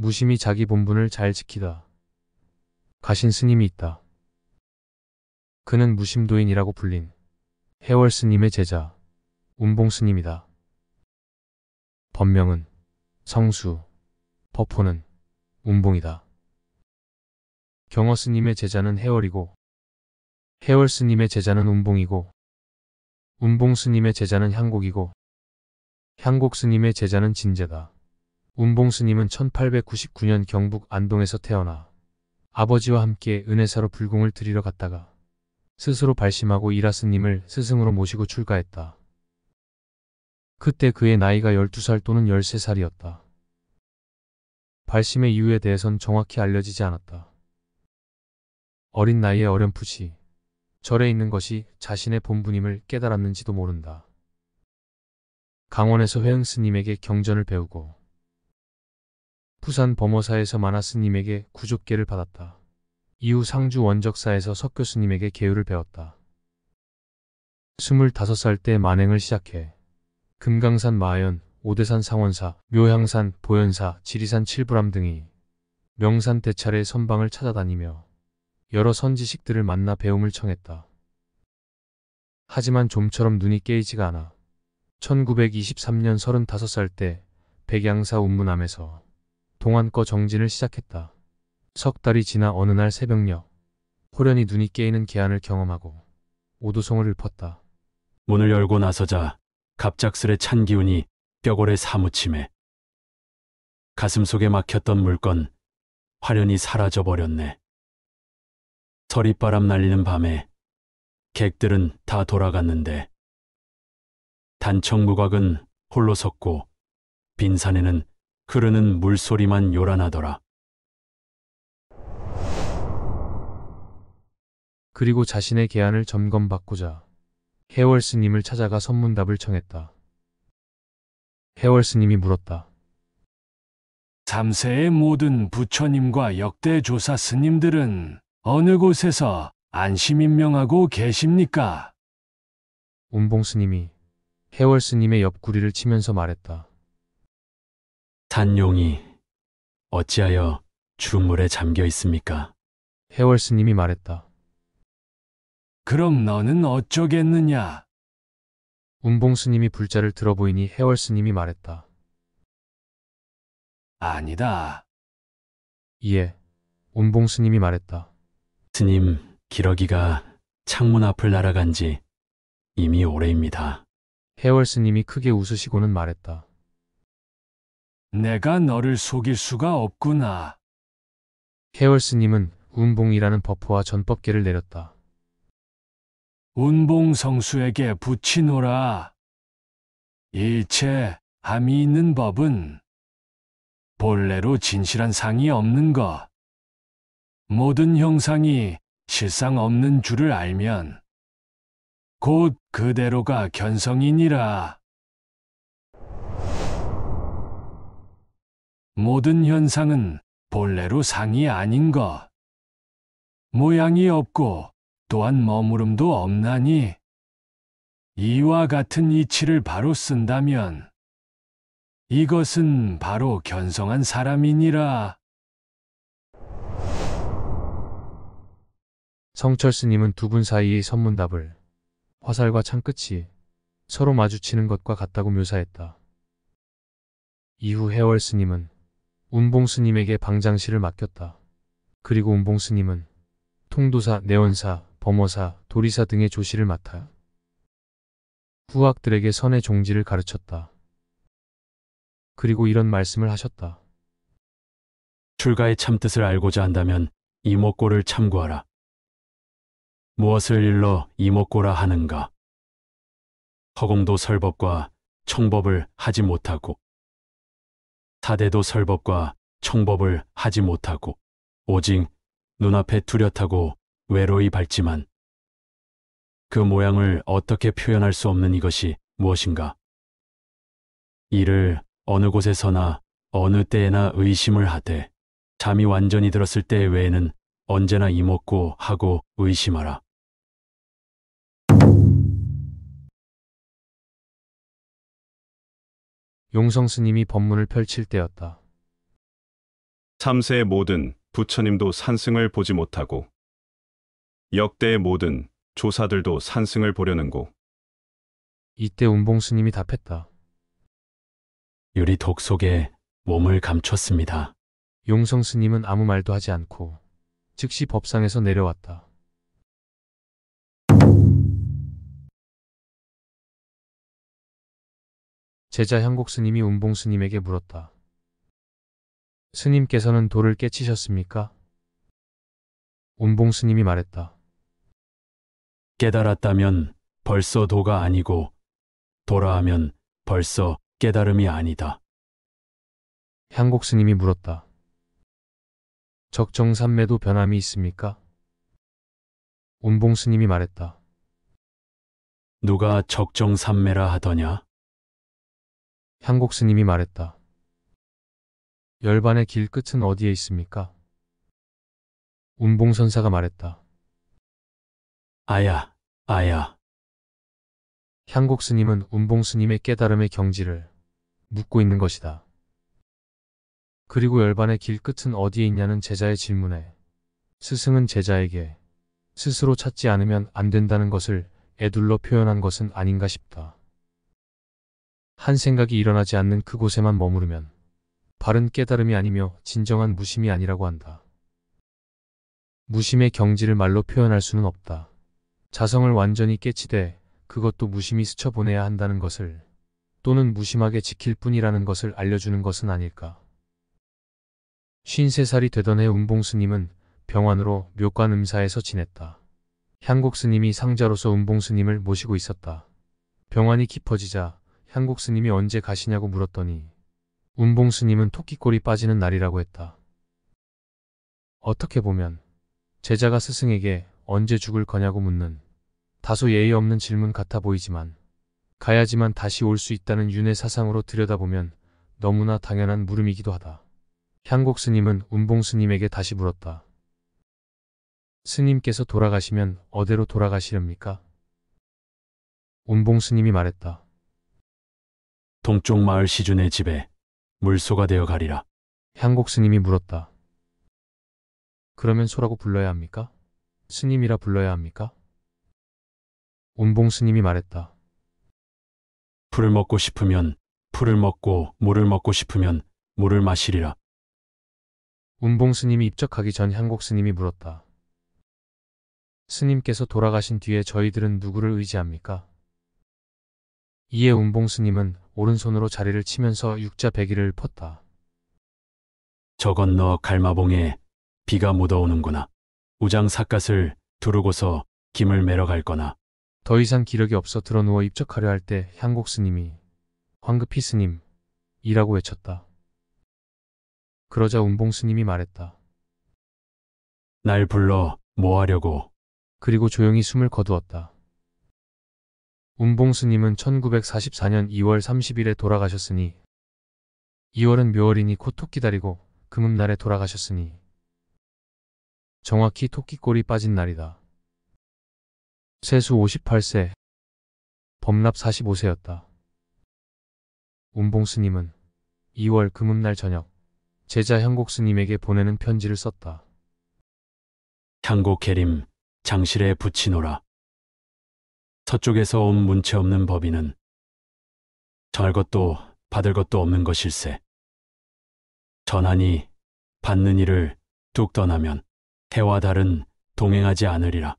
무심히 자기 본분을 잘 지키다 가신 스님이 있다. 그는 무심도인이라고 불린 해월 스님의 제자 운봉 스님이다. 법명은 성수, 법호는 운봉이다. 경어 스님의 제자는 해월이고 해월 스님의 제자는 운봉이고 운봉 스님의 제자는 향곡이고 향곡 스님의 제자는 진제다. 운봉 스님은 1899년 경북 안동에서 태어나 아버지와 함께 은혜사로 불공을 드리러 갔다가 스스로 발심하고 이라 스님을 스승으로 모시고 출가했다. 그때 그의 나이가 12살 또는 13살이었다. 발심의 이유에 대해선 정확히 알려지지 않았다. 어린 나이에 어렴풋이 절에 있는 것이 자신의 본분임을 깨달았는지도 모른다. 강원에서 회흥 스님에게 경전을 배우고 부산 범어사에서 만화 스님에게 구족계를 받았다. 이후 상주 원적사에서 석교 스님에게 계율을 배웠다. 25살 때 만행을 시작해 금강산 마하연, 오대산 상원사, 묘향산, 보현사, 지리산 칠부람 등이 명산 대차례 선방을 찾아다니며 여러 선지식들을 만나 배움을 청했다. 하지만 좀처럼 눈이 깨이지가 않아 1923년 35살 때 백양사 운문암에서 동안거 정진을 시작했다. 석 달이 지나 어느 날 새벽녘 호련히 눈이 깨이는 계안을 경험하고 오도송을 읊었다. 문을 열고 나서자 갑작스레 찬 기운이 뼈골에 사무침해 가슴속에 막혔던 물건 화련히 사라져버렸네. 서리바람 날리는 밤에 객들은 다 돌아갔는데 단청무각은 홀로 섰고 빈산에는 흐르는 물소리만 요란하더라. 그리고 자신의 계안을 점검받고자 해월 스님을 찾아가 선문답을 청했다. 해월 스님이 물었다. 3세의 모든 부처님과 역대 조사 스님들은 어느 곳에서 안심인명하고 계십니까? 운봉 스님이 해월 스님의 옆구리를 치면서 말했다. 산용이 어찌하여 주물에 잠겨 있습니까? 해월 스님이 말했다. 그럼 너는 어쩌겠느냐? 운봉 스님이 불자를 들어보이니 해월 스님이 말했다. 아니다. 이에 운봉 스님이 말했다. 스님, 기러기가 창문 앞을 날아간 지 이미 오래입니다. 해월 스님이 크게 웃으시고는 말했다. 내가 너를 속일 수가 없구나. 해월 스님은 운봉이라는 법호와 전법계를 내렸다. 운봉성수에게 붙이노라. 일체 함이 있는 법은 본래로 진실한 상이 없는 것. 모든 형상이 실상 없는 줄을 알면 곧 그대로가 견성이니라. 모든 현상은 본래로 상이 아닌 것. 모양이 없고 또한 머무름도 없나니 이와 같은 이치를 바로 쓴다면 이것은 바로 견성한 사람이니라. 성철 스님은 두 분 사이의 선문답을 화살과 창끝이 서로 마주치는 것과 같다고 묘사했다. 이후 해월 스님은 운봉 스님에게 방장실을 맡겼다. 그리고 운봉 스님은 통도사, 내원사, 범어사, 도리사 등의 조시를 맡아 후학들에게 선의 종지를 가르쳤다. 그리고 이런 말씀을 하셨다. 출가의 참뜻을 알고자 한다면 이목고를 참고하라. 무엇을 일러 이목고라 하는가? 허공도 설법과 청법을 하지 못하고 사대도 설법과 청법을 하지 못하고 오직 눈앞에 뚜렷하고 외로이 밝지만 그 모양을 어떻게 표현할 수 없는 이것이 무엇인가? 이를 어느 곳에서나 어느 때에나 의심을 하되 잠이 완전히 들었을 때 외에는 언제나 이목고 하고 의심하라. 용성 스님이 법문을 펼칠 때였다. 삼세의 모든 부처님도 산승을 보지 못하고 역대의 모든 조사들도 산승을 보려는고 이때 운봉 스님이 답했다. 유리 독 속에 몸을 감췄습니다. 용성 스님은 아무 말도 하지 않고 즉시 법상에서 내려왔다. 제자 향곡 스님이 운봉 스님에게 물었다. 스님께서는 도를 깨치셨습니까? 운봉 스님이 말했다. 깨달았다면 벌써 도가 아니고 도라하면 벌써 깨달음이 아니다. 향곡 스님이 물었다. 적정삼매도 변함이 있습니까? 운봉 스님이 말했다. 누가 적정삼매라 하더냐? 향곡 스님이 말했다. 열반의 길 끝은 어디에 있습니까? 운봉 선사가 말했다. 아야, 아야. 향곡 스님은 운봉 스님의 깨달음의 경지를 묻고 있는 것이다. 그리고 열반의 길 끝은 어디에 있냐는 제자의 질문에 스승은 제자에게 스스로 찾지 않으면 안 된다는 것을 애둘러 표현한 것은 아닌가 싶다. 한 생각이 일어나지 않는 그곳에만 머무르면 바른 깨달음이 아니며 진정한 무심이 아니라고 한다. 무심의 경지를 말로 표현할 수는 없다. 자성을 완전히 깨치되 그것도 무심히 스쳐보내야 한다는 것을 또는 무심하게 지킬 뿐이라는 것을 알려주는 것은 아닐까. 53살이 되던 해 운봉 스님은 병환으로 묘관 음사에서 지냈다. 향곡 스님이 상자로서 운봉 스님을 모시고 있었다. 병환이 깊어지자 향곡 스님이 언제 가시냐고 물었더니 운봉 스님은 토끼꼬리 빠지는 날이라고 했다. 어떻게 보면 제자가 스승에게 언제 죽을 거냐고 묻는 다소 예의 없는 질문 같아 보이지만 가야지만 다시 올 수 있다는 윤회 사상으로 들여다보면 너무나 당연한 물음이기도 하다. 향곡 스님은 운봉 스님에게 다시 물었다. 스님께서 돌아가시면 어디로 돌아가시렵니까? 운봉 스님이 말했다. 동쪽 마을 시준의 집에 물소가 되어 가리라. 향곡 스님이 물었다. 그러면 소라고 불러야 합니까? 스님이라 불러야 합니까? 운봉 스님이 말했다. 풀을 먹고 싶으면 풀을 먹고 물을 먹고 싶으면 물을 마시리라. 운봉 스님이 입적하기 전 향곡 스님이 물었다. 스님께서 돌아가신 뒤에 저희들은 누구를 의지합니까? 이에 운봉 스님은 오른손으로 자리를 치면서 육자 백일을 펐다. 저 건너 갈마봉에 비가 묻어오는구나. 우장 삿갓을 두르고서 김을 매러 갈 거나. 더 이상 기력이 없어 드러누워 입적하려 할 때 향곡 스님이 황급히 스님 이라고 외쳤다. 그러자 운봉 스님이 말했다. 날 불러 뭐 하려고. 그리고 조용히 숨을 거두었다. 운봉 스님은 1944년 2월 30일에 돌아가셨으니 2월은 묘월이니 곧 토끼달이고 금음날에 돌아가셨으니 정확히 토끼꼬리 빠진 날이다. 세수 58세, 법납 45세였다. 운봉 스님은 2월 금음날 저녁 제자 향곡 스님에게 보내는 편지를 썼다. 향곡 계림 장실에 붙이노라. 서쪽에서 온 문체 없는 법인은 정할 것도 받을 것도 없는 것일세. 전하니 받는 일을 뚝 떠나면 해와 달은 동행하지 않으리라.